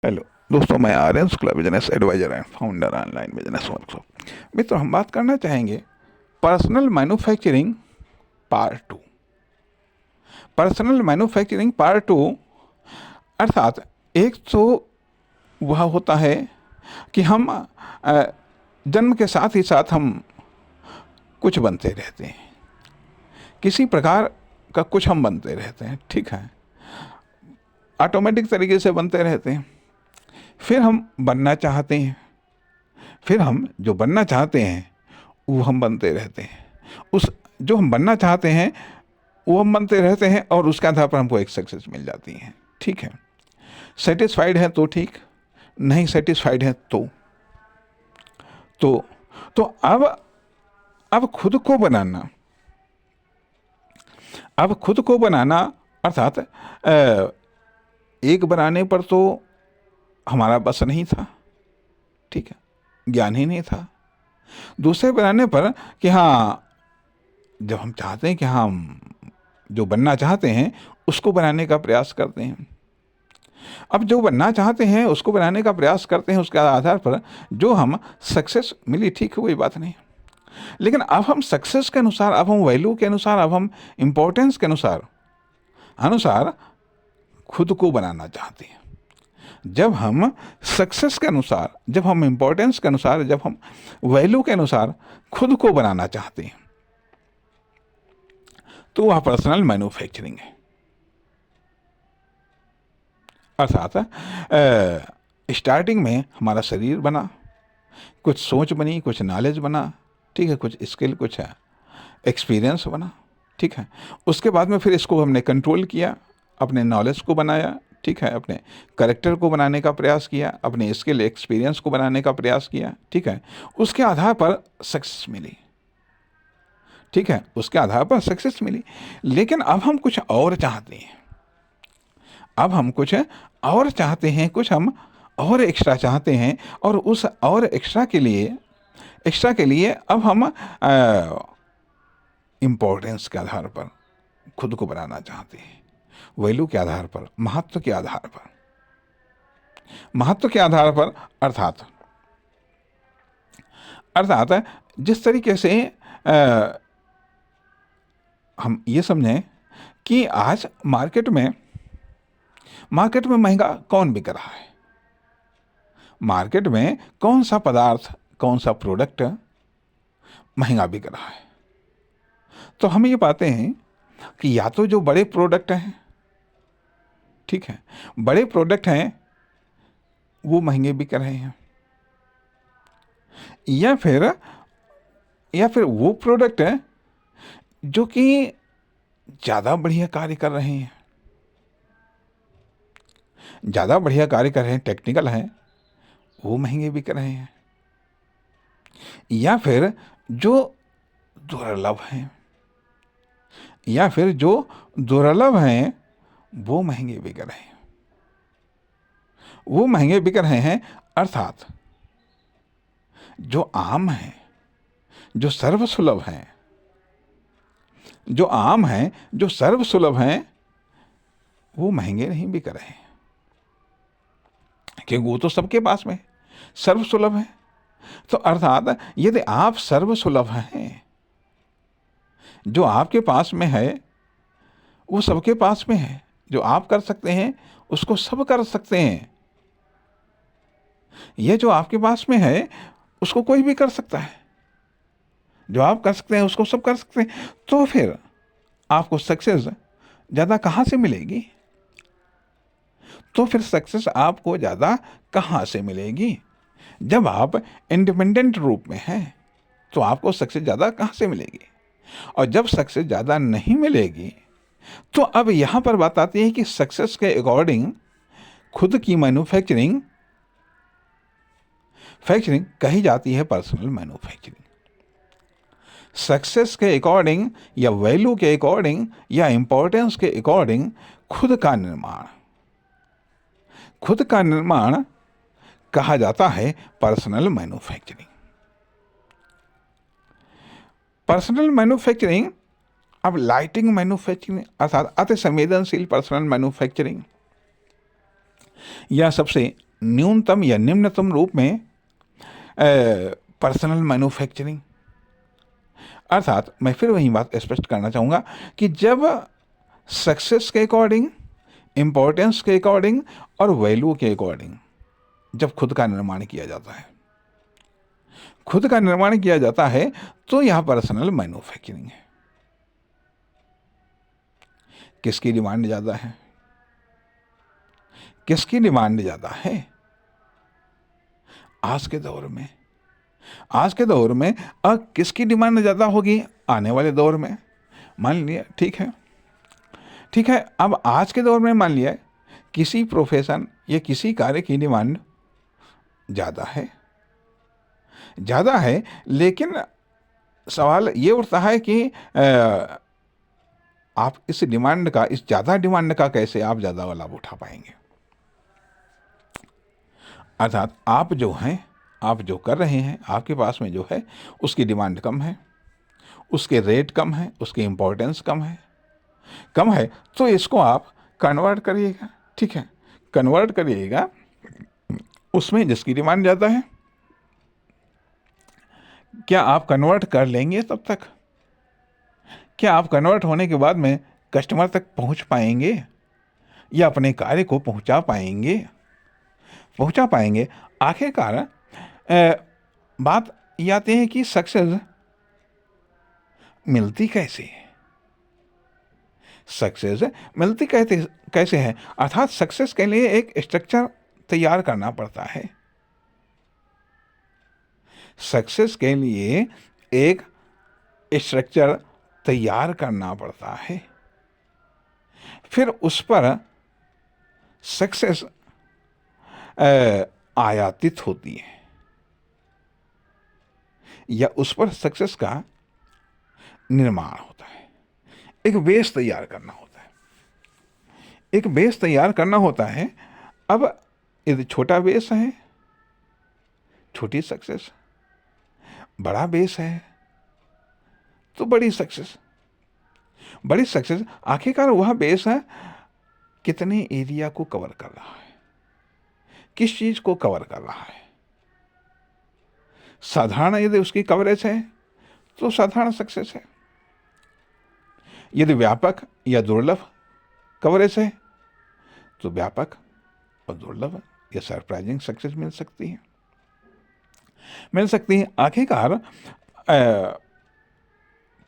Hello दोस्तों, मैं Aryan Shukla, business adviser and founder online business workshop. मित्रों, हम बात करना चाहेंगे personal manufacturing part two. Personal manufacturing part two अर्थात एक तो वह होता है कि हम जन्म के साथ ही साथ हम कुछ बनते रहते हैं, किसी प्रकार का कुछ हम बनते रहते हैं, ठीक है, ऑटोमेटिक तरीके से बनते रहते हैं। फिर हम बनना चाहते हैं, फिर हम जो बनना चाहते हैं वो हम बनते रहते हैं। उस जो हम बनना चाहते हैं वो हम बनते रहते हैं और उसके आधार पर हमको एक सक्सेस मिल जाती है, ठीक है। सेटिस्फाइड है तो ठीक, नहीं सेटिस्फाइड है तो तो अब खुद को बनाना, अब खुद को बनाना अर्थात एक बनाने पर तो हमारा बस नहीं था, ठीक है, ज्ञान ही नहीं था। दूसरे बनाने पर कि हाँ, जब हम चाहते हैं कि हम जो बनना चाहते हैं उसको बनाने का प्रयास करते हैं। अब जो बनना चाहते हैं उसको बनाने का प्रयास करते हैं, उसके आधार पर जो हम सक्सेस मिली, ठीक है, कोई बात नहीं। लेकिन अब हम सक्सेस के अनुसार, अब हम वैल्यू के अनुसार, अब हम इम्पोर्टेंस के अनुसार अनुसार खुद को बनाना चाहते हैं। जब हम सक्सेस के अनुसार, जब हम इम्पोर्टेंस के अनुसार, जब हम वैल्यू के अनुसार खुद को बनाना चाहते हैं तो वह पर्सनल मैन्युफैक्चरिंग है। अर्थात स्टार्टिंग में हमारा शरीर बना, कुछ सोच बनी, कुछ नॉलेज बना, ठीक है, कुछ स्किल, कुछ एक्सपीरियंस बना, ठीक है। उसके बाद में फिर इसको हमने कंट्रोल किया, अपने नॉलेज को बनाया, ठीक है, अपने करेक्टर को बनाने का प्रयास किया, अपने स्किल एक्सपीरियंस को बनाने का प्रयास किया, ठीक है। उसके आधार पर सक्सेस मिली, ठीक है, उसके आधार पर सक्सेस मिली। लेकिन अब हम कुछ और चाहते हैं, अब हम कुछ और चाहते हैं, कुछ हम और एक्स्ट्रा चाहते हैं, और उस और एक्स्ट्रा के लिए अब हम इम्पोर्टेंस के आधार पर खुद को बनाना चाहते हैं, वैल्यू के आधार पर, महत्व के आधार पर, महत्व के आधार पर। अर्थात अर्थात जिस तरीके से हम ये समझें कि आज मार्केट में महंगा कौन बिक रहा है, मार्केट में कौन सा पदार्थ, कौन सा प्रोडक्ट महंगा बिक रहा है, तो हम ये पाते हैं कि या तो जो बड़े प्रोडक्ट हैं, ठीक है, बड़े प्रोडक्ट हैं वो महंगे बिक रहे हैं, या फिर वो प्रोडक्ट है जो कि ज़्यादा बढ़िया कार्य कर रहे हैं, ज़्यादा बढ़िया कार्य कर रहे हैं, टेक्निकल हैं, वो महंगे बिक रहे हैं, या फिर जो दुर्लभ हैं, या फिर जो दुर्लभ हैं वो महंगे बिक रहे हैं, वो महंगे बिक रहे हैं। अर्थात जो आम हैं, जो सर्वसुलभ हैं, जो आम हैं, जो सर्वसुलभ हैं, वो महंगे नहीं बिक रहे हैं, क्योंकि वो तो सबके पास में सर्वसुलभ है। तो अर्थात यदि आप सर्वसुलभ हैं, जो आपके पास में है वो सबके पास में है, जो आप कर सकते हैं उसको सब कर सकते हैं, ये जो आपके पास में है उसको कोई भी कर सकता है, जो आप कर सकते हैं उसको सब कर सकते हैं, तो फिर आपको सक्सेस ज़्यादा कहाँ से मिलेगी? तो फिर सक्सेस आपको ज़्यादा कहाँ से मिलेगी? जब आप इंडिपेंडेंट रूप में हैं तो आपको सक्सेस ज़्यादा कहाँ से मिलेगी? और जब सक्सेस ज़्यादा नहीं मिलेगी तो अब यहाँ पर बात आती है कि सक्सेस के अकॉर्डिंग खुद की मैन्युफैक्चरिंग कही जाती है पर्सनल मैन्युफैक्चरिंग। सक्सेस के अकॉर्डिंग या वैल्यू के अकॉर्डिंग या इंपॉर्टेंस के अकॉर्डिंग खुद का निर्माण कहा जाता है पर्सनल मैन्युफैक्चरिंग। पर्सनल मैन्युफैक्चरिंग, अब लाइटिंग मैन्युफैक्चरिंग अर्थात अति संवेदनशील पर्सनल मैन्युफैक्चरिंग, या सबसे न्यूनतम या निम्नतम रूप में पर्सनल मैन्युफैक्चरिंग। अर्थात मैं फिर वही बात स्पष्ट करना चाहूँगा कि जब सक्सेस के अकॉर्डिंग, इम्पोर्टेंस के अकॉर्डिंग और वैल्यू के अकॉर्डिंग जब खुद का निर्माण किया जाता है, खुद का निर्माण किया जाता है, तो यह पर्सनल मैन्युफैक्चरिंग है। किसकी डिमांड ज़्यादा है? किसकी डिमांड ज़्यादा है आज के दौर में? आज के दौर में अब किसकी डिमांड ज़्यादा होगी आने वाले दौर में? मान लिया, ठीक है, ठीक है, अब आज के दौर में मान लिया किसी प्रोफेशन या किसी कार्य की डिमांड ज़्यादा है, ज़्यादा है, लेकिन सवाल ये उठता है कि आप इस डिमांड का, इस ज़्यादा डिमांड का कैसे आप ज़्यादा लाभ उठा पाएंगे। अर्थात आप जो हैं, आप जो कर रहे हैं, आपके पास में जो है उसकी डिमांड कम है, उसके रेट कम है, उसकी इम्पोर्टेंस कम है, तो इसको आप कन्वर्ट करिएगा, ठीक है, कन्वर्ट करिएगा उसमें जिसकी डिमांड ज़्यादा है। क्या आप कन्वर्ट कर लेंगे तब तक? क्या आप कन्वर्ट होने के बाद में कस्टमर तक पहुंच पाएंगे या अपने कार्य को पहुंचा पाएंगे? आखिरकार बात ये आती है कि सक्सेस मिलती कैसे है? सक्सेस मिलती कैसे है? अर्थात सक्सेस के लिए एक स्ट्रक्चर तैयार करना पड़ता है। सक्सेस के लिए एक स्ट्रक्चर तैयार करना पड़ता है, फिर उस पर सक्सेस आयातित होती है या उस पर सक्सेस का निर्माण होता है। एक बेस तैयार करना होता है, एक बेस तैयार करना होता है। अब यदि छोटा बेस है, छोटी सक्सेस, बड़ा बेस है तो बड़ी सक्सेस। बड़ी सक्सेस आखिरकार वह बेस है कितने एरिया को कवर कर रहा है, किस चीज को कवर कर रहा है। साधारण यदि उसकी कवरेज है तो साधारण सक्सेस है, यदि व्यापक या दुर्लभ कवरेज है तो व्यापक और दुर्लभ या सरप्राइजिंग सक्सेस मिल सकती है। आखिरकार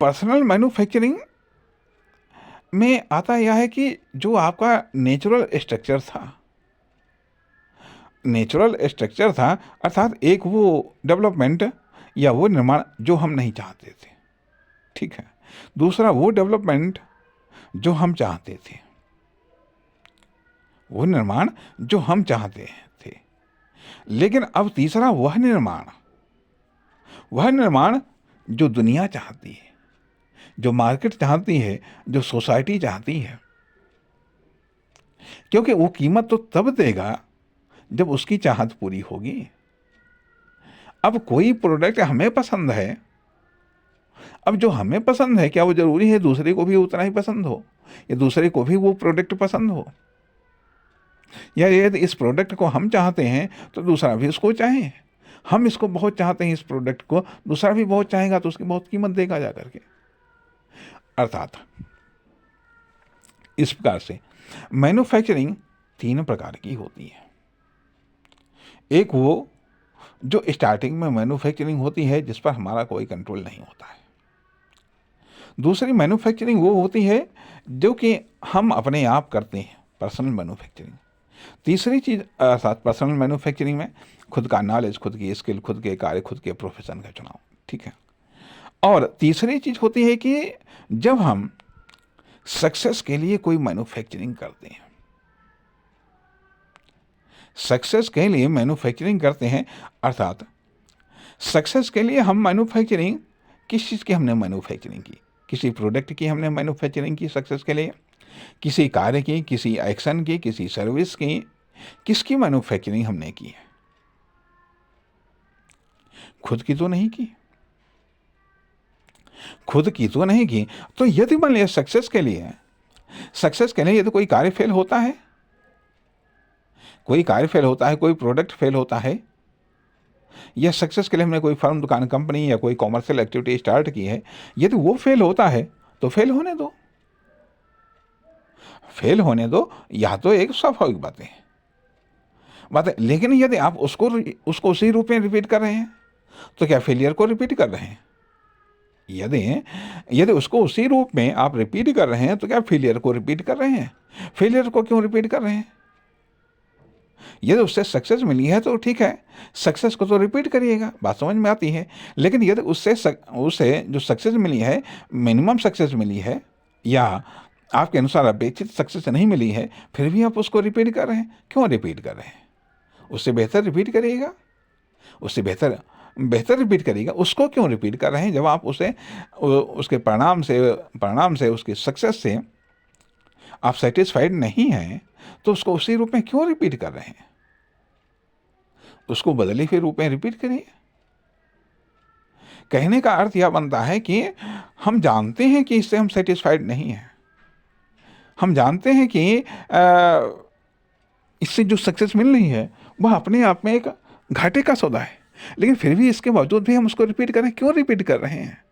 पर्सनल मैन्युफैक्चरिंग में आता यह है कि जो आपका नेचुरल स्ट्रक्चर था, अर्थात एक वो डेवलपमेंट या वो निर्माण जो हम नहीं चाहते थे, ठीक है, दूसरा वो डेवलपमेंट जो हम चाहते थे, वो निर्माण जो हम चाहते थे, लेकिन अब तीसरा वह निर्माण जो दुनिया चाहती है, जो मार्केट चाहती है, जो सोसाइटी चाहती है, क्योंकि वो कीमत तो तब देगा जब उसकी चाहत पूरी होगी। अब कोई प्रोडक्ट हमें पसंद है, अब जो हमें पसंद है क्या वो जरूरी है दूसरे को भी उतना ही पसंद हो, या दूसरे को भी वो प्रोडक्ट पसंद हो, या यदि इस प्रोडक्ट को हम चाहते हैं तो दूसरा भी उसको चाहे। हम इसको बहुत चाहते हैं, इस प्रोडक्ट को दूसरा भी बहुत चाहेगा तो उसकी बहुत कीमत देगा जा करके। अर्थात इस प्रकार से मैन्युफैक्चरिंग 3 प्रकार की होती है। एक वो जो स्टार्टिंग में मैन्युफैक्चरिंग होती है जिस पर हमारा कोई कंट्रोल नहीं होता है। दूसरी मैन्युफैक्चरिंग वो होती है जो कि हम अपने आप करते हैं, पर्सनल मैन्युफैक्चरिंग। तीसरी चीज़ अर्थात पर्सनल मैन्युफैक्चरिंग में खुद का नॉलेज, खुद की स्किल, खुद के कार्य, खुद के प्रोफेशन का चुनाव, ठीक है। और तीसरी चीज़ होती है कि जब हम सक्सेस के लिए कोई मैन्युफैक्चरिंग करते हैं, सक्सेस के लिए मैन्युफैक्चरिंग करते हैं, अर्थात सक्सेस के लिए हम मैन्युफैक्चरिंग, किस चीज़ की हमने मैन्युफैक्चरिंग की, किसी प्रोडक्ट की हमने मैन्युफैक्चरिंग की सक्सेस के लिए, किसी कार्य की, किसी एक्शन की, किसी सर्विस की, किसकी मैन्युफैक्चरिंग हमने की है? खुद की तो नहीं की, खुद की तो नहीं की। तो यदि मान लिया सक्सेस के लिए यदि कोई कार्य फेल होता है, कोई कार्य फेल होता है, कोई प्रोडक्ट फेल होता है, या सक्सेस के लिए हमने कोई फर्म, दुकान, कंपनी या कोई कॉमर्शियल एक्टिविटी स्टार्ट की है, यदि वो फेल होता है तो फेल होने दो, फेल होने दो, यह तो एक स्वाभाविक बात है। लेकिन यदि आप उसको उसी रूप में रिपीट कर रहे हैं तो क्या फेलियर को रिपीट कर रहे हैं? यदि उसको उसी रूप में आप रिपीट कर रहे हैं तो क्या फेलियर को रिपीट कर रहे हैं? फेलियर को क्यों रिपीट कर रहे हैं? यदि उससे सक्सेस मिली है तो ठीक है, सक्सेस को तो रिपीट करिएगा, बात समझ में आती है। लेकिन यदि उससे जो सक्सेस मिली है, मिनिमम सक्सेस मिली है, या आपके अनुसार अपेक्षित सक्सेस नहीं मिली है, फिर भी आप उसको रिपीट कर रहे हैं, क्यों रिपीट कर रहे हैं? उससे बेहतर रिपीट करिएगा, उससे बेहतर रिपीट करिएगा। उसको क्यों रिपीट कर रहे हैं? जब आप उसके परिणाम से उसकी सक्सेस से आप सेटिस्फाइड नहीं हैं तो उसको उसी रूप में क्यों रिपीट कर रहे हैं? उसको बदले हुए रूप में रिपीट करिए। कहने का अर्थ यह बनता है कि हम जानते हैं कि इससे हम सेटिस्फाइड नहीं हैं, हम जानते हैं कि इससे जो सक्सेस मिल रही है वह अपने आप में एक घाटे का सौदा है, लेकिन फिर भी इसके बावजूद भी हम उसको रिपीट कर रहे हैं। क्यों रिपीट कर रहे हैं?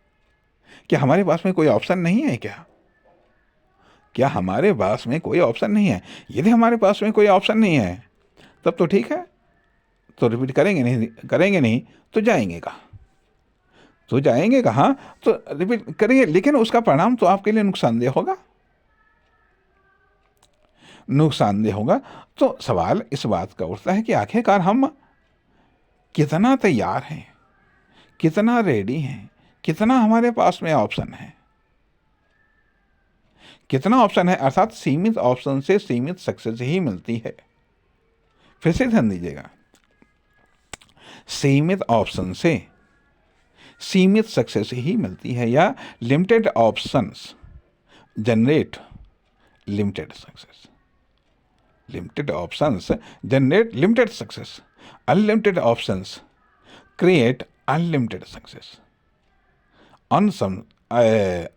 क्या हमारे पास में कोई ऑप्शन नहीं है क्या हमारे पास में कोई ऑप्शन नहीं है? यदि हमारे पास में कोई ऑप्शन नहीं है तब तो ठीक है, तो रिपीट करेंगे नहीं तो जाएंगे कहाँ? तो रिपीट करेंगे, लेकिन उसका परिणाम तो आपके लिए नुकसानदेह होगा। तो सवाल इस बात का उठता है कि आखिरकार हम कितना तैयार हैं, कितना रेडी हैं, कितना हमारे पास में ऑप्शन है, कितना ऑप्शन है। अर्थात सीमित ऑप्शन से सीमित सक्सेस ही मिलती है। फिर से ध्यान दीजिएगा, सीमित ऑप्शन से सीमित सक्सेस ही मिलती है, या limited options generate limited success. Limited options generate limited success, unlimited options create unlimited success.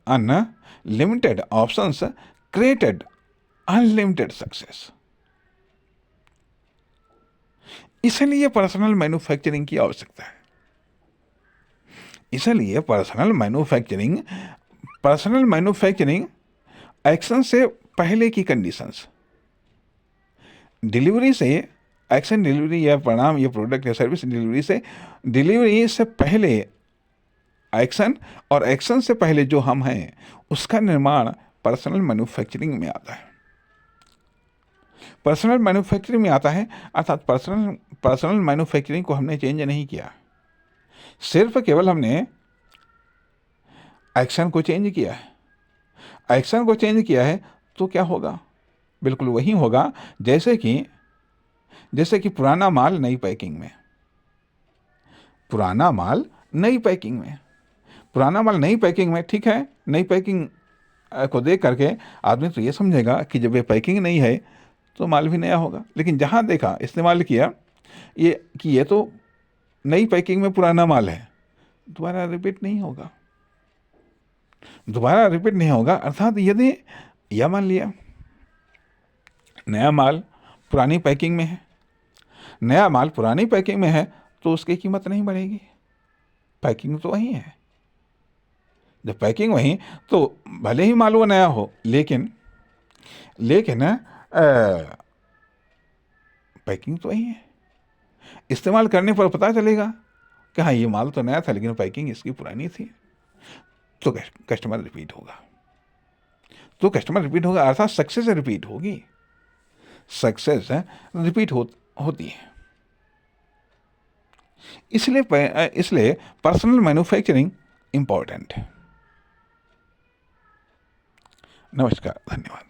Unlimited options created unlimited success. इसलिए पर्सनल मैन्युफैक्चरिंग की आवश्यकता है। इसलिए पर्सनल मैन्युफैक्चरिंग एक्शन से पहले की कंडीशंस, डिलीवरी से एक्शन, डिलीवरी या परिणाम, या प्रोडक्ट या सर्विस डिलीवरी से पहले एक्शन, और एक्शन से पहले जो हम हैं उसका निर्माण पर्सनल मैन्युफैक्चरिंग में आता है। पर्सनल मैन्युफैक्चरिंग में आता है, अर्थात पर्सनल मैन्युफैक्चरिंग को हमने चेंज नहीं किया, सिर्फ केवल हमने एक्शन को चेंज किया है। एक्शन को चेंज किया है तो क्या होगा? बिल्कुल वही होगा जैसे कि पुराना माल नई पैकिंग में, पुराना माल नई पैकिंग में, ठीक है। नई पैकिंग को देख करके आदमी तो ये समझेगा कि जब ये पैकिंग नहीं है तो माल भी नया होगा, लेकिन जहाँ देखा, इस्तेमाल किया ये तो नई पैकिंग में पुराना माल है, दोबारा रिपीट नहीं होगा। अर्थात यदि यह मान लिया नया माल पुरानी पैकिंग में है, तो उसकी कीमत नहीं बढ़ेगी, पैकिंग तो वही है। जब पैकिंग वही, तो भले ही माल वो नया हो, लेकिन पैकिंग तो वही है। इस्तेमाल करने पर पता चलेगा कि हाँ, ये माल तो नया था लेकिन पैकिंग इसकी पुरानी थी, तो कस्टमर रिपीट होगा। अर्थात सक्सेस रिपीट होगी, होती है। इसलिए पर्सनल मैन्युफैक्चरिंग इंपॉर्टेंट है। नमस्कार, धन्यवाद।